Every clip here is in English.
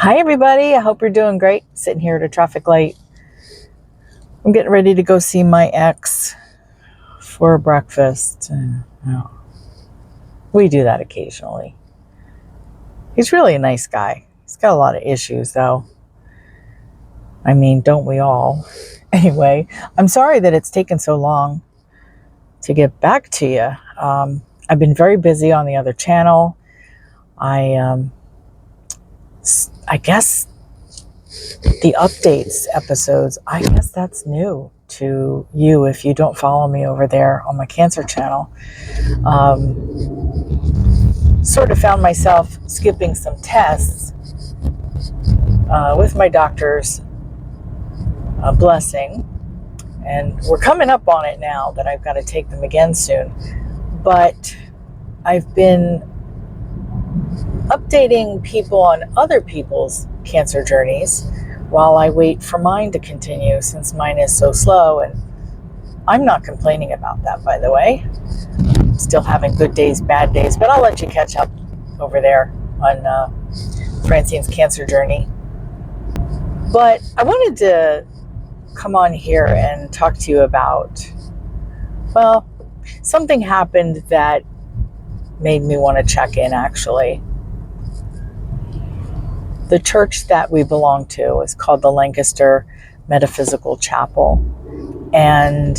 Hi, everybody. I hope you're doing great. Sitting here at a traffic light. I'm getting ready to go see my ex for breakfast. We do that occasionally. He's really a nice guy. He's got a lot of issues, though. I mean, don't we all? Anyway, I'm sorry that it's taken so long to get back to you. I've been very busy on the other channel. I guess the updates episodes, I guess that's new to you if you don't follow me over there on my cancer channel. Sort of found myself skipping some tests with my doctor's blessing, and we're coming up on it now that I've got to take them again soon. But I've been updating people on other people's cancer journeys while I wait for mine to continue, since mine is so slow, and I'm not complaining about that, by the way. Still having good days, bad days, but I'll let you catch up over there on Francine's cancer journey. But I wanted to come on here and talk to you about, well, something happened that made me want to check in, actually. The church that we belong to is called the Lancaster Metaphysical Chapel, and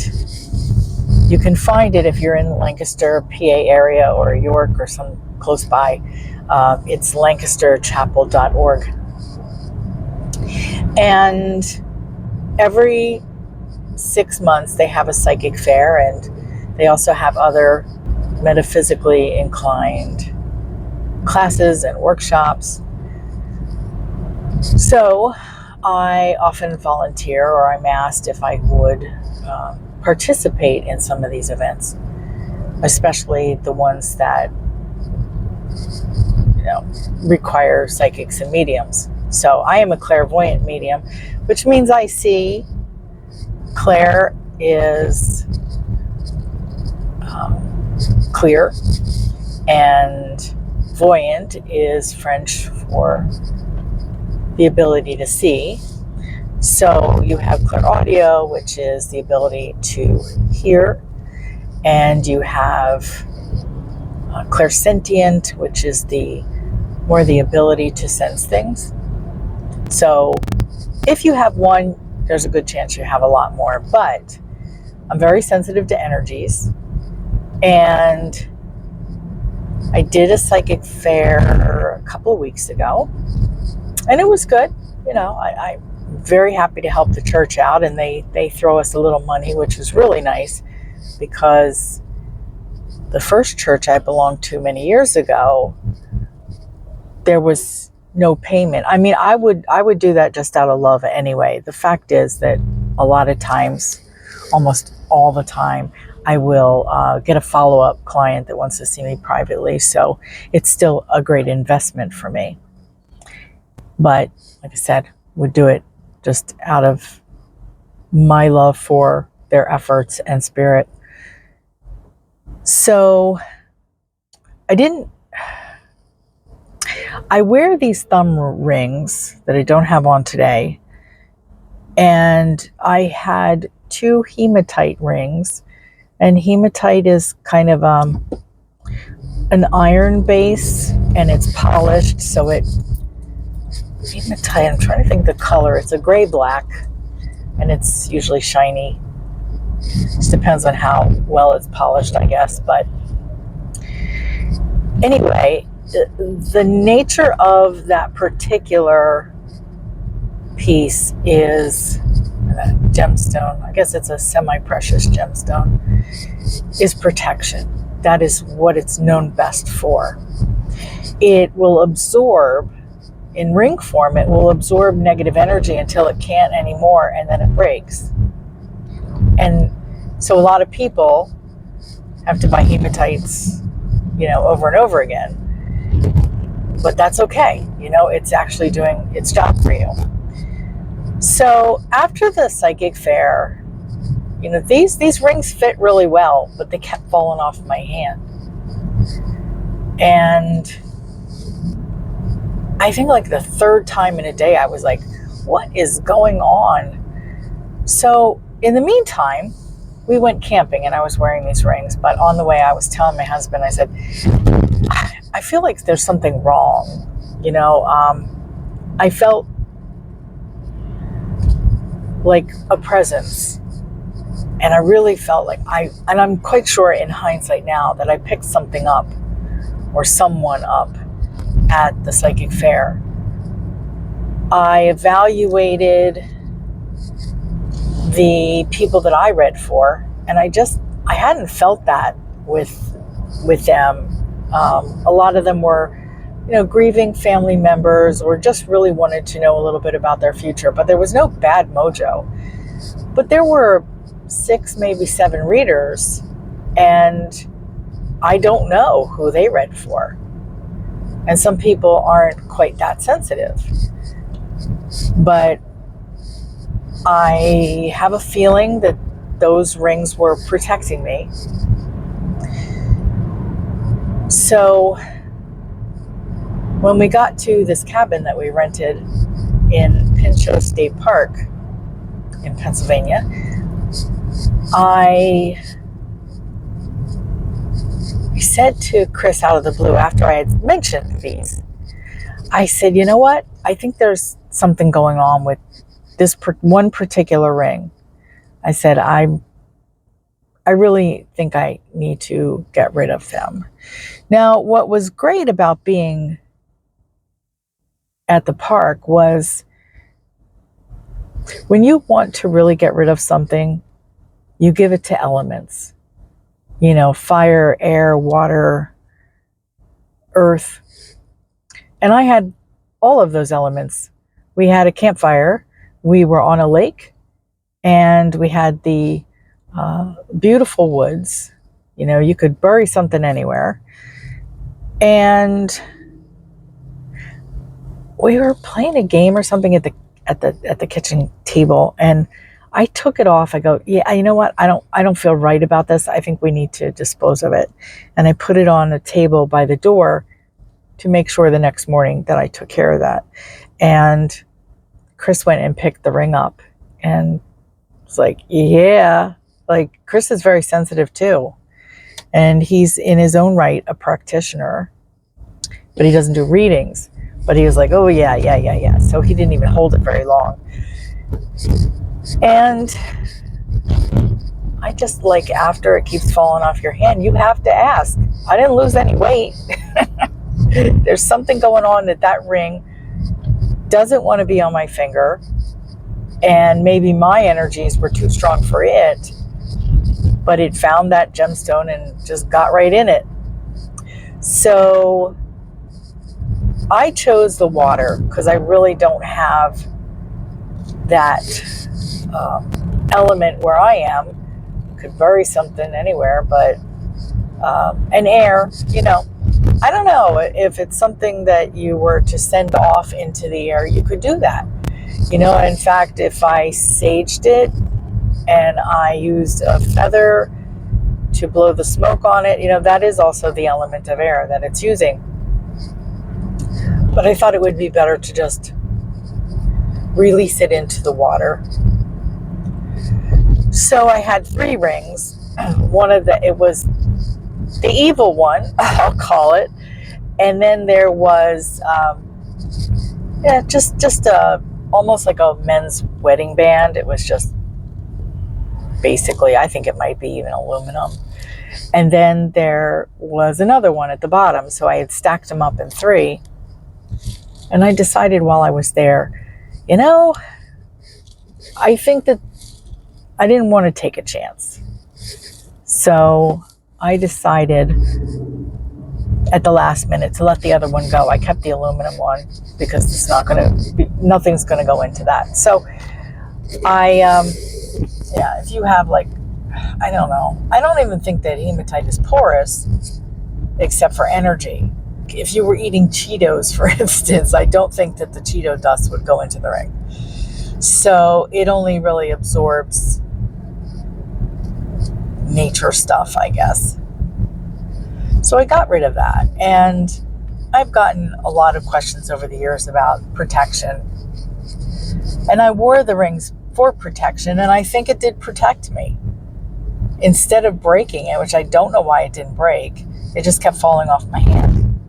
you can find it if you're in the Lancaster, PA area, or York or some close by. It's lancasterchapel.org. And every 6 months they have a psychic fair, and they also have other metaphysically inclined classes and workshops. So I often volunteer, or I'm asked if I would participate in some of these events, especially the ones that require psychics and mediums. So I am a clairvoyant medium, which means I see. Clair is clear, and voyant is French for the ability to see. So you have clairaudio, which is the ability to hear, and you have clairsentient, which is the ability to sense things. So if you have one, there's a good chance you have a lot more. But I'm very sensitive to energies, and I did a psychic fair a couple of weeks ago, and it was good. I'm very happy to help the church out, and they throw us a little money, which is really nice, because the first church I belonged to many years ago, there was no payment. I mean, I would do that just out of love anyway. The fact is that a lot of times, almost all the time, I will get a follow-up client that wants to see me privately. So it's still a great investment for me. But like I said, would do it just out of my love for their efforts and spirit. So I wear these thumb rings that I don't have on today, and I had 2 hematite rings, and hematite is kind of an iron base, and it's polished, so hematite, I'm trying to think the color, it's a gray black, and it's usually shiny. Just depends on how well it's polished, I guess. But anyway, the nature of that particular piece is a gemstone. I guess it's a semi-precious gemstone, is protection. That is what it's known best for. It will absorb, in ring form, it will absorb negative energy until it can't anymore, and then it breaks. And so a lot of people have to buy hematites, over and over again. But that's okay. It's actually doing its job for you. So after the psychic fair, these rings fit really well, but they kept falling off my hand. And I think like the third time in a day, I was like, what is going on? So in the meantime, we went camping and I was wearing these rings. But on the way, I was telling my husband, I said, I feel like there's something wrong. I felt like a presence. And I really felt like and I'm quite sure in hindsight now that I picked something up or someone up at the psychic fair. I evaluated the people that I read for, and I hadn't felt that with them. A lot of them were, grieving family members or just really wanted to know a little bit about their future, but there was no bad mojo. But there were 6, maybe 7 readers, and I don't know who they read for. And some people aren't quite that sensitive. But I have a feeling that those rings were protecting me. So when we got to this cabin that we rented in Pinchot State Park in Pennsylvania, I said to Chris out of the blue after I had mentioned these, I said, you know what? I think there's something going on with this one particular ring. I said, I really think I need to get rid of them. Now, what was great about being at the park was when you want to really get rid of something, you give it to elements. Fire, air, water, earth. And I had all of those elements. We had a campfire. We were on a lake. And we had the beautiful woods. You could bury something anywhere. And we were playing a game or something at the kitchen table, and I took it off. I go, yeah, you know what? I don't feel right about this. I think we need to dispose of it. And I put it on a table by the door to make sure the next morning that I took care of that. And Chris went and picked the ring up, and it's like, yeah, like Chris is very sensitive too. And he's in his own right a practitioner, but he doesn't do readings. But he was like, oh yeah. So he didn't even hold it very long. And I just like, after it keeps falling off your hand, you have to ask. I didn't lose any weight. There's something going on that ring doesn't want to be on my finger. And maybe my energies were too strong for it. But it found that gemstone and just got right in it. So I chose the water because I really don't have that element where I am. Could bury something anywhere, but and air, I don't know if it's something that you were to send off into the air, you could do that. In fact, if I saged it and I used a feather to blow the smoke on it, that is also the element of air that it's using. But I thought it would be better to just release it into the water. So I had 3 rings. It was the evil one, I'll call it. And then there was, just almost like a men's wedding band. It was just basically, I think it might be even aluminum. And then there was another one at the bottom. So I had stacked them up in 3. And I decided while I was there, I think that I didn't want to take a chance. So I decided at the last minute to let the other one go. I kept the aluminum one because it's nothing's going to go into that. So if you have I don't know. I don't even think that hematite is porous except for energy. If you were eating Cheetos, for instance, I don't think that the Cheeto dust would go into the ring. So it only really absorbs nature stuff, I guess. So I got rid of that. And I've gotten a lot of questions over the years about protection. And I wore the rings for protection, and I think it did protect me. Instead of breaking it, which I don't know why it didn't break, it just kept falling off my hand.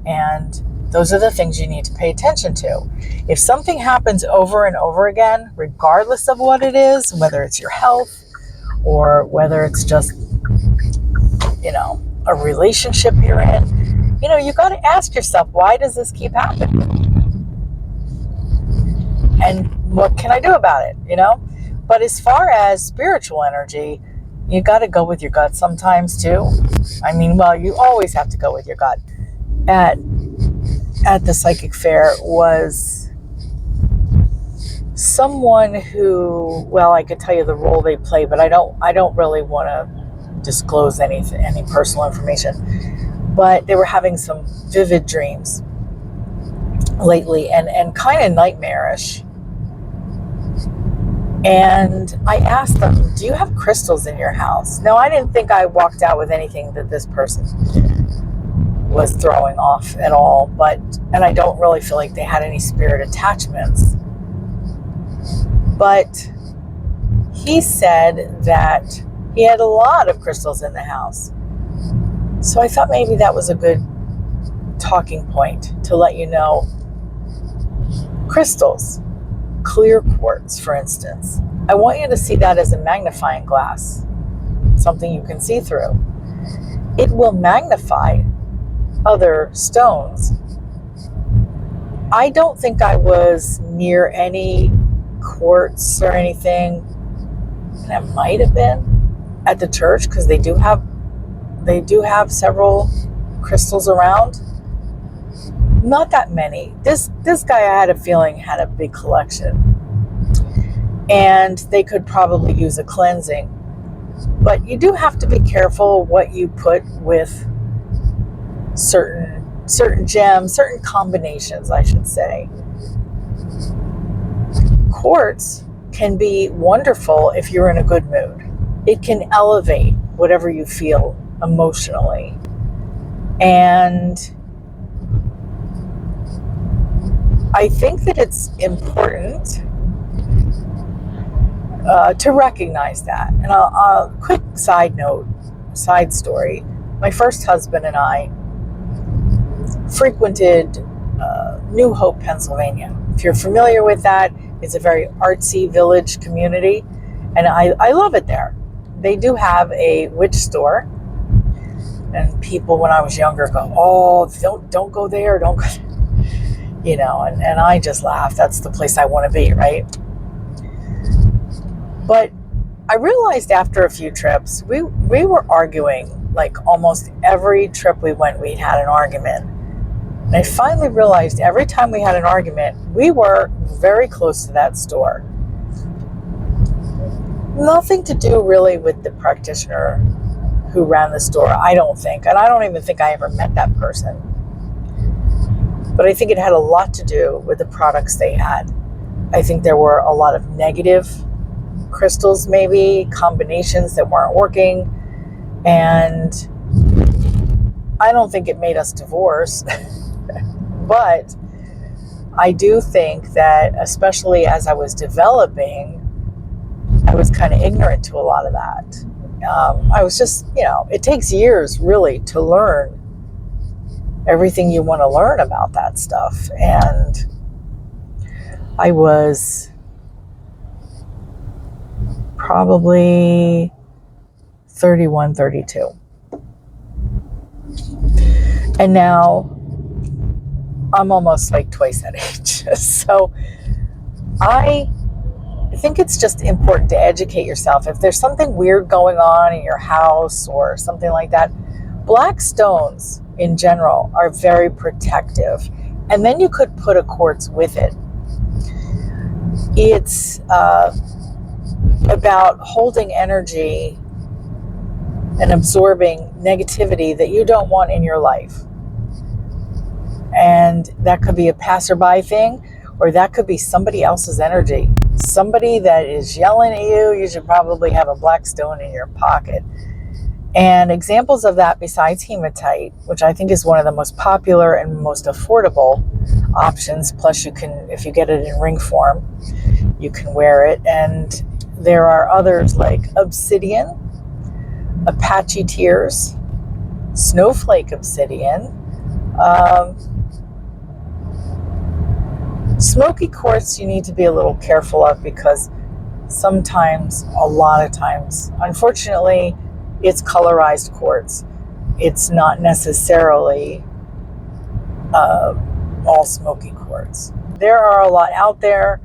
And those are the things you need to pay attention to. If something happens over and over again, regardless of what it is, whether it's your health or whether it's just, a relationship you're in, you got to ask yourself, why does this keep happening? And what can I do about it, But as far as spiritual energy, you got to go with your gut sometimes too. You always have to go with your gut. At the psychic fair was someone who, I could tell you the role they play, but I don't really want to disclose any personal information. But they were having some vivid dreams lately and kind of nightmarish. And I asked them, do you have crystals in your house? Now, I didn't think I walked out with anything that this person was throwing off at all, and I don't really feel like they had any spirit attachments. But he said that he had a lot of crystals in the house. So I thought maybe that was a good talking point to let you know. Crystals, clear quartz, for instance. I want you to see that as a magnifying glass, something you can see through. It will magnify other stones. I don't think I was near any quartz or anything, and I might have been at the church because they do have several crystals around. Not that many. This guy, I had a feeling, had a big collection, and they could probably use a cleansing. But you do have to be careful what you put with certain gems, certain combinations, I should say. Quartz can be wonderful if you're in a good mood. It can elevate whatever you feel emotionally. And I think that it's important to recognize that. And a quick side story. My first husband and I frequented New Hope, Pennsylvania. If you're familiar with that, it's a very artsy village community, and I love it there. They do have a witch store, and people when I was younger go, "Oh, don't go there, don't go," and I just laugh. That's the place I want to be, right? But I realized after a few trips, we were arguing. Like almost every trip we went, we had an argument. And I finally realized every time we had an argument, we were very close to that store. Nothing to do really with the practitioner who ran the store, I don't think. And I don't even think I ever met that person. But I think it had a lot to do with the products they had. I think there were a lot of negative crystals, maybe, combinations that weren't working. And I don't think it made us divorce. But I do think that, especially as I was developing, I was kind of ignorant to a lot of that. I was just, it takes years really to learn everything you want to learn about that stuff. And I was probably 31, 32. And now I'm almost like twice that age. So I think it's just important to educate yourself. If there's something weird going on in your house or something like that, black stones in general are very protective. And then you could put a quartz with it. It's about holding energy and absorbing negativity that you don't want in your life. And that could be a passerby thing, or that could be somebody else's energy. Somebody that is yelling at you, you should probably have a black stone in your pocket. And examples of that besides hematite, which I think is one of the most popular and most affordable options, plus you can, if you get it in ring form, you can wear it. And there are others like obsidian, Apache tears, snowflake obsidian, smoky quartz you need to be a little careful of because sometimes, a lot of times, unfortunately, it's colorized quartz. It's not necessarily all smoky quartz. There are a lot out there.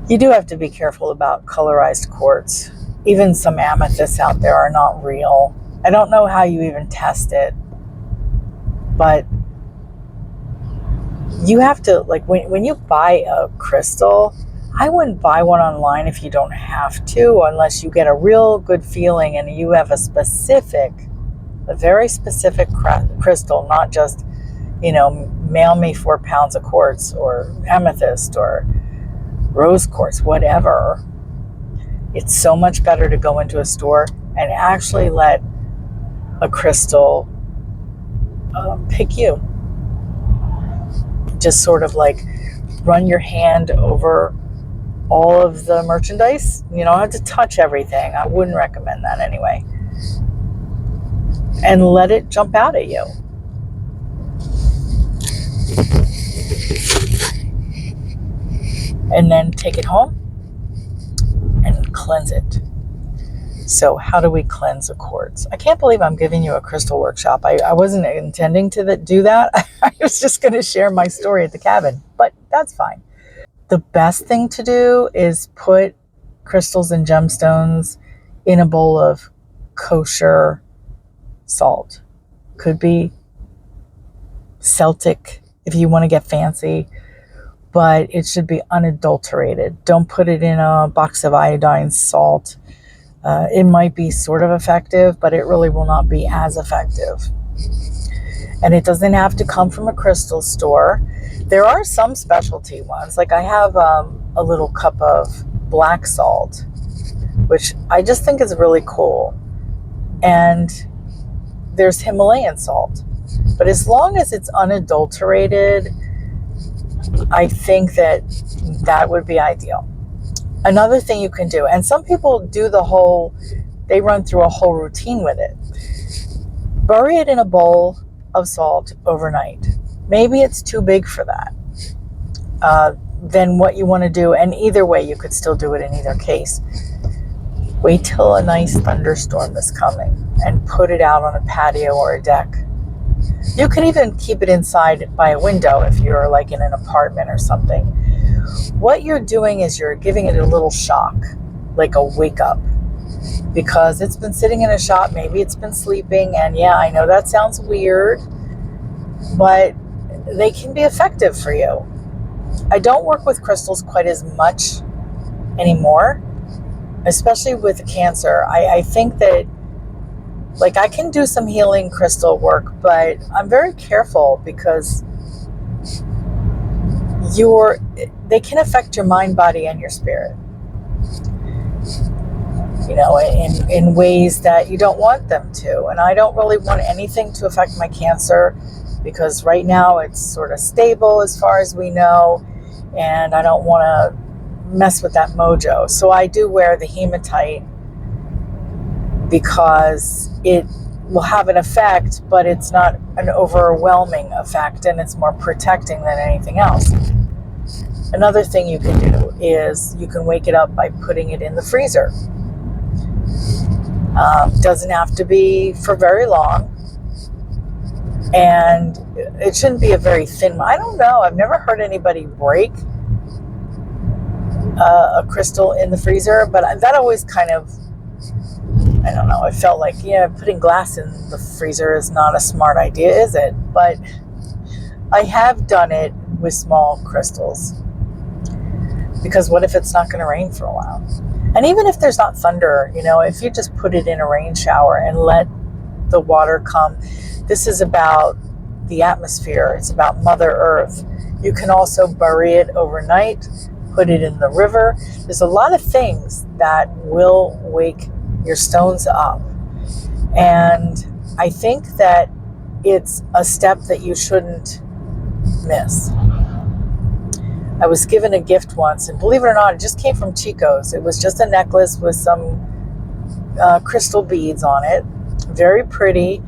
You do have to be careful about colorized quartz. Even some amethysts out there are not real. I don't know how you even test it, but you have to, like, when you buy a crystal, I wouldn't buy one online if you don't have to, unless you get a real good feeling and you have a very specific crystal, not just, mail me 4 pounds of quartz or amethyst or rose quartz, whatever. It's so much better to go into a store and actually let a crystal pick you. Just sort of like run your hand over all of the merchandise. You don't have to touch everything. I wouldn't recommend that anyway. And let it jump out at you. And then take it home and cleanse it. So how do we cleanse a quartz? I can't believe I'm giving you a crystal workshop. I wasn't intending to do that. I was just going to share my story at the cabin, but that's fine. The best thing to do is put crystals and gemstones in a bowl of kosher salt. Could be Celtic if you want to get fancy, but it should be unadulterated. Don't put it in a box of iodine salt. It might be sort of effective, but it really will not be as effective. And it doesn't have to come from a crystal store. There are some specialty ones. Like I have a little cup of black salt, which I just think is really cool. And there's Himalayan salt. But as long as it's unadulterated, I think that would be ideal. Another thing you can do, and some people do they run through a whole routine with it. Bury it in a bowl of salt overnight. Maybe it's too big for that. Then what you want to do, and either way, you could still do it in either case. Wait till a nice thunderstorm is coming and put it out on a patio or a deck. You can even keep it inside by a window if you're like in an apartment or something. What you're doing is you're giving it a little shock, like a wake up, because it's been sitting in a shop. Maybe it's been sleeping, and yeah, I know that sounds weird, but they can be effective for you. I don't work with crystals quite as much anymore, especially with cancer. I think that, like, I can do some healing crystal work, but I'm very careful because they can affect your mind, body, and your spirit, in ways that you don't want them to. And I don't really want anything to affect my cancer because right now it's sort of stable as far as we know, and I don't want to mess with that mojo. So I do wear the hematite because it will have an effect, but it's not an overwhelming effect, and it's more protecting than anything else. Another thing you can do is you can wake it up by putting it in the freezer. Doesn't have to be for very long, and it shouldn't be a very thin one. I don't know. I've never heard anybody break a crystal in the freezer, but that always kind of, I don't know, it felt like, putting glass in the freezer is not a smart idea, is it? But I have done it with small crystals, because what if it's not going to rain for a while? And even if there's not thunder, if you just put it in a rain shower and let the water come, this is about the atmosphere. It's about Mother Earth. You can also bury it overnight, put it in the river. There's a lot of things that will wake your stones up. And I think that it's a step that you shouldn't miss. I was given a gift once, and believe it or not, it just came from Chico's. It was just a necklace with some crystal beads on it. Very pretty,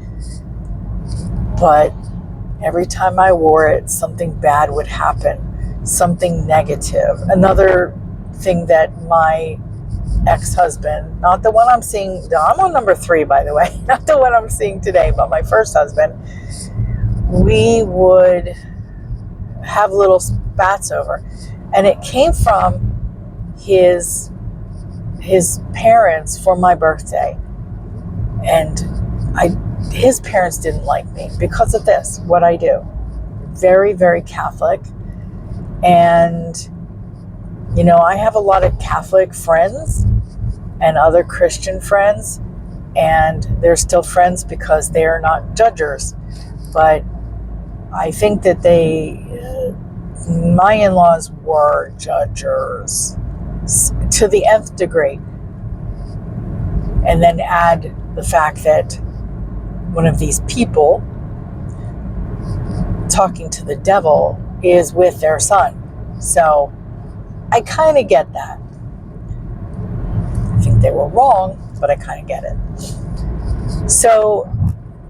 but every time I wore it, something bad would happen, something negative. Another thing that my ex-husband, not the one I'm seeing, I'm on number 3, by the way, not the one I'm seeing today, but my first husband, we would have little spats over. And it came from his parents for my birthday. And his parents didn't like me because of this, what I do. Very, very Catholic. And, I have a lot of Catholic friends and other Christian friends, and they're still friends because they are not judgers. But I think that my in-laws were judgers to the nth degree. And then add the fact that one of these people talking to the devil is with their son. So I kind of get that. I think they were wrong, but I kind of get it. So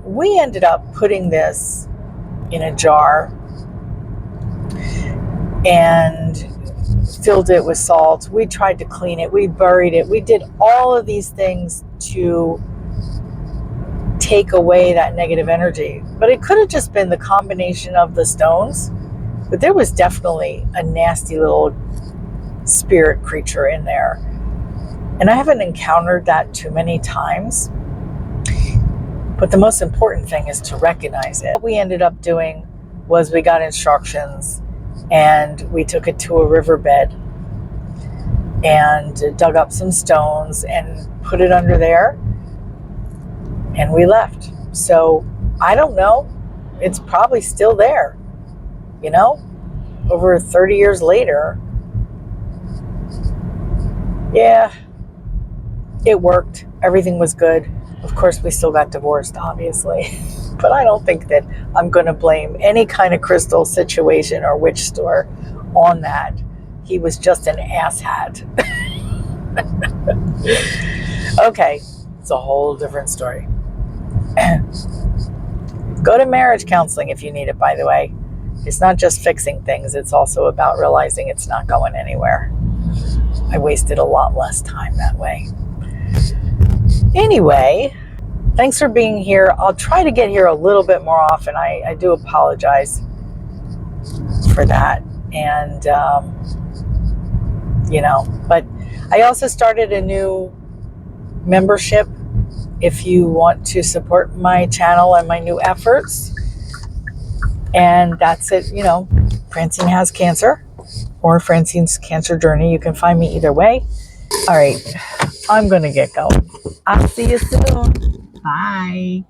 we ended up putting this in a jar and filled it with salt. We tried to clean it. We buried it. We did all of these things to take away that negative energy. But it could have just been the combination of the stones. But there was definitely a nasty little spirit creature in there. And I haven't encountered that too many times. But the most important thing is to recognize it. What we ended up doing was we got instructions and we took it to a riverbed and dug up some stones and put it under there, and we left. So I don't know. It's probably still there, over 30 years later. Yeah, it worked. Everything was good. Of course, we still got divorced, obviously. But I don't think that I'm going to blame any kind of crystal situation or witch store on that. He was just an asshat. Okay, it's a whole different story. Go to marriage counseling if you need it, by the way. It's not just fixing things. It's also about realizing it's not going anywhere. I wasted a lot less time that way. Anyway, thanks for being here. I'll try to get here a little bit more often. I do apologize for that. And, but I also started a new membership if you want to support my channel and my new efforts. And that's it, Francine Has Cancer or Francine's Cancer Journey. You can find me either way. All right, I'm going to get going. I'll see you soon. Bye.